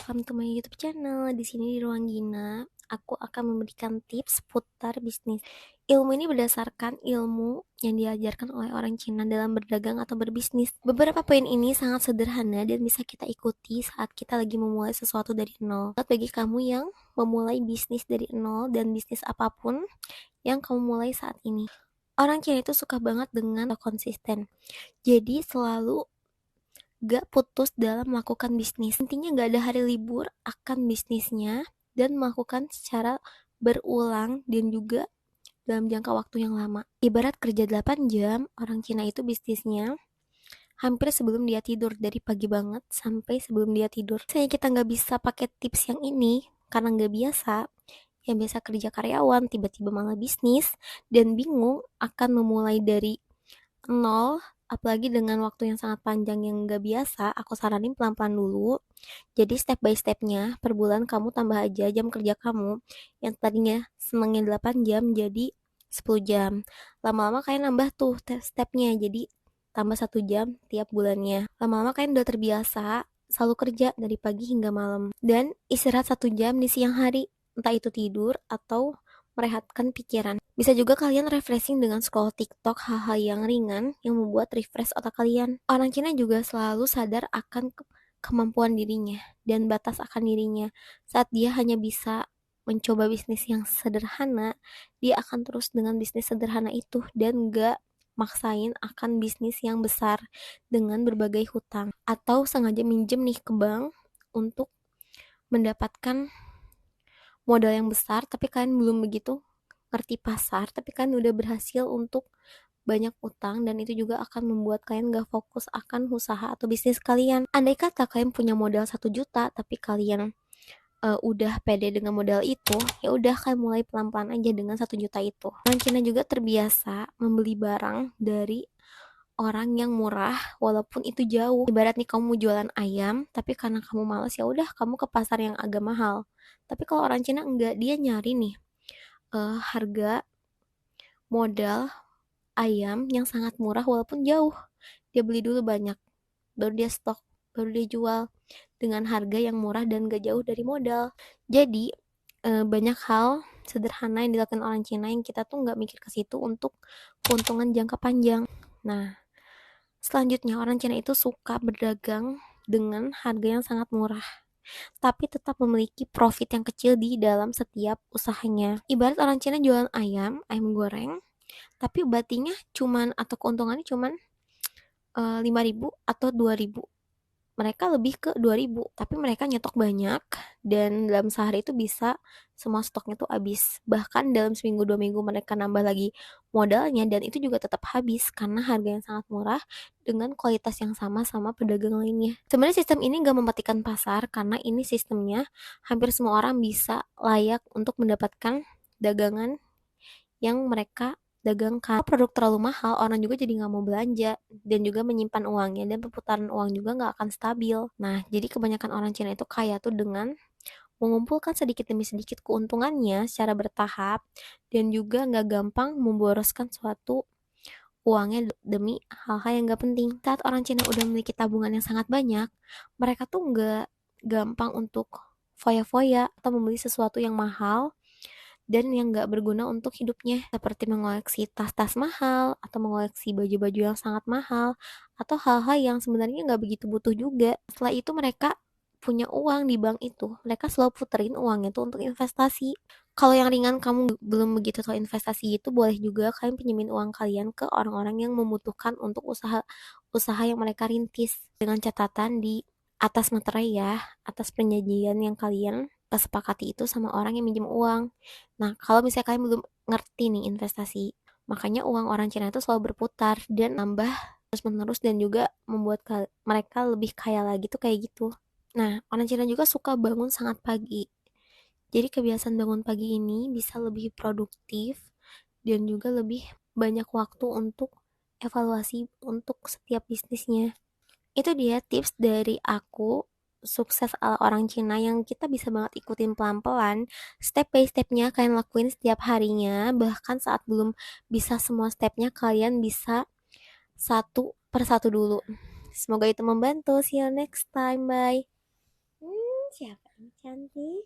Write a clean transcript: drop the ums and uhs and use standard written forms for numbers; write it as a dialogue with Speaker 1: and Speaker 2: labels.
Speaker 1: welcome to my YouTube channel. Di sini di Ruang Gina, aku akan memberikan tips seputar bisnis. Ilmu ini berdasarkan ilmu yang diajarkan oleh orang Cina dalam berdagang atau berbisnis. Beberapa poin ini sangat sederhana dan bisa kita ikuti saat kita lagi memulai sesuatu dari nol. Bagi kamu yang memulai bisnis dari nol dan bisnis apapun yang kamu mulai saat ini. Orang Cina itu suka banget dengan konsisten. Jadi selalu gak putus dalam melakukan bisnis. Intinya gak ada hari libur akan bisnisnya dan melakukan secara berulang dan juga dalam jangka waktu yang lama. Ibarat kerja 8 jam, orang Cina itu bisnisnya hampir sebelum dia tidur, dari pagi banget sampai sebelum dia tidur. Misalnya kita gak bisa pakai tips yang ini karena gak biasa, yang biasa kerja karyawan tiba-tiba malah bisnis dan bingung akan memulai dari nol, apalagi dengan waktu yang sangat panjang yang gak biasa. Aku saranin pelan-pelan dulu. Jadi step by stepnya, per bulan kamu tambah aja jam kerja kamu yang tadinya senengnya 8 jam jadi 10 jam. Lama-lama kalian nambah tuh stepnya, jadi tambah 1 jam tiap bulannya. Lama-lama kalian udah terbiasa selalu kerja dari pagi hingga malam dan istirahat 1 jam di siang hari, entah itu tidur atau merehatkan pikiran. Bisa juga kalian refreshing dengan scroll TikTok, hal-hal yang ringan yang membuat refresh otak kalian. Orang Cina juga selalu sadar akan kemampuan dirinya dan batas akan dirinya. Saat dia hanya bisa mencoba bisnis yang sederhana, dia akan terus dengan bisnis sederhana itu dan gak maksain akan bisnis yang besar dengan berbagai hutang. Atau sengaja minjem nih ke bank untuk mendapatkan modal yang besar, tapi kalian belum begitu ngerti pasar, tapi kalian udah berhasil untuk banyak utang, dan itu juga akan membuat kalian gak fokus akan usaha atau bisnis kalian. Andai kata kalian punya modal 1 juta, tapi kalian udah pede dengan modal itu, ya udah kalian mulai pelan-pelan aja dengan 1 juta itu. Orang Cina juga terbiasa membeli barang dari orang yang murah walaupun itu jauh. Ibarat nih kamu mau jualan ayam, tapi karena kamu malas ya udah kamu ke pasar yang agak mahal. Tapi kalau orang Cina enggak, dia nyari nih harga modal ayam yang sangat murah walaupun jauh. Dia beli dulu banyak, baru dia stok, baru dia jual dengan harga yang murah dan gak jauh dari modal. Jadi banyak hal sederhana yang dilakukan orang Cina yang kita tuh nggak mikir ke situ untuk keuntungan jangka panjang. Nah, selanjutnya orang Cina itu suka berdagang dengan harga yang sangat murah, tapi tetap memiliki profit yang kecil di dalam setiap usahanya. Ibarat orang Cina jualan ayam, ayam goreng, tapi batinya cuman atau keuntungannya cuman 5.000 atau 2.000. Mereka lebih ke 2.000, tapi mereka nyetok banyak dan dalam sehari itu bisa semua stoknya tuh habis. Bahkan dalam seminggu 2 minggu mereka nambah lagi modalnya dan itu juga tetap habis karena harga yang sangat murah dengan kualitas yang sama pedagang lainnya. Sebenarnya sistem ini gak mematikan pasar karena ini sistemnya hampir semua orang bisa layak untuk mendapatkan dagangan yang mereka dagangkan. Kalau produk terlalu mahal, orang juga jadi nggak mau belanja dan juga menyimpan uangnya, dan perputaran uang juga nggak akan stabil. Nah, jadi kebanyakan orang Cina itu kaya tuh dengan mengumpulkan sedikit demi sedikit keuntungannya secara bertahap dan juga nggak gampang memboroskan suatu uangnya demi hal-hal yang nggak penting. Saat orang Cina udah memiliki tabungan yang sangat banyak, mereka tuh nggak gampang untuk foya-foya atau membeli sesuatu yang mahal dan yang gak berguna untuk hidupnya, seperti mengoleksi tas-tas mahal atau mengoleksi baju-baju yang sangat mahal atau hal-hal yang sebenarnya gak begitu butuh juga. Setelah itu mereka punya uang di bank itu, mereka selalu puterin uangnya itu untuk investasi. Kalau yang ringan kamu belum begitu tahu investasi itu, boleh juga kalian pinjemin uang kalian ke orang-orang yang membutuhkan untuk usaha yang mereka rintis, dengan catatan di atas materai ya, atas perjanjian yang kalian kesepakati itu sama orang yang minjem uang. Nah, kalau misalnya kalian belum ngerti nih investasi, makanya uang orang Cina itu selalu berputar dan nambah terus-menerus dan juga membuat mereka lebih kaya lagi tuh kayak gitu. Nah, orang Cina juga suka bangun sangat pagi. Jadi kebiasaan bangun pagi ini bisa lebih produktif dan juga lebih banyak waktu untuk evaluasi untuk setiap bisnisnya. Itu dia tips dari aku, sukses ala orang Cina, yang kita bisa banget ikutin pelan-pelan. Step by stepnya kalian lakuin setiap harinya. Bahkan saat belum bisa semua stepnya, kalian bisa satu persatu dulu. Semoga itu membantu. See you next time. Bye. Siapa? Ini cantik.